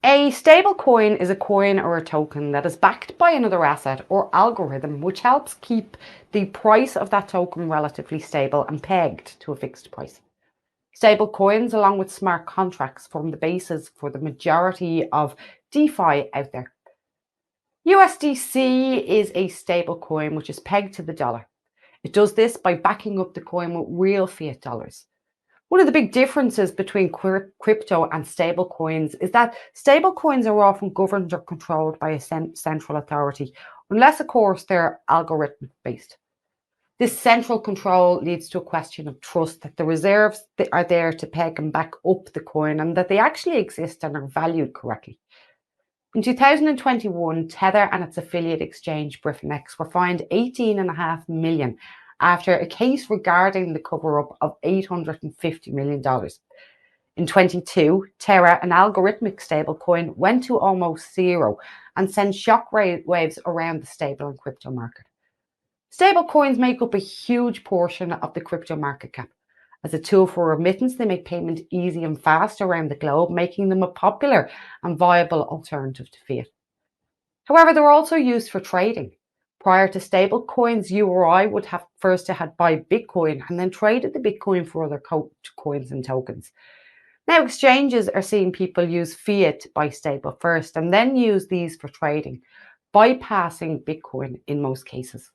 A stablecoin is a coin or a token that is backed by another asset or algorithm which helps keep the price of that token relatively stable and pegged to a fixed price. Stablecoins, along with smart contracts, form the basis for the majority of DeFi out there. USDC is a stablecoin which is pegged to the dollar. It does this by backing up the coin with real fiat dollars. One of the big differences between crypto and stablecoins is that stablecoins are often governed or controlled by a central authority, unless, of course, they're algorithmic based. This central control leads to a question of trust that the reserves that are there to peg and back up the coin and that they actually exist and are valued correctly. In 2021, Tether and its affiliate exchange Brifinex were fined 18.5 million after a case regarding the cover-up of $850 million. In 22, Terra, an algorithmic stablecoin, went to almost zero and sent shockwaves around the stable and crypto market. Stablecoins make up a huge portion of the crypto market cap. As a tool for remittance, they make payment easy and fast around the globe, making them a popular and viable alternative to fiat. However, they're also used for trading. Prior to stablecoins, you or I would have first had buy Bitcoin and then traded the Bitcoin for other coins and tokens. Now, exchanges are seeing people use fiat buy stable first and then use these for trading, bypassing Bitcoin in most cases.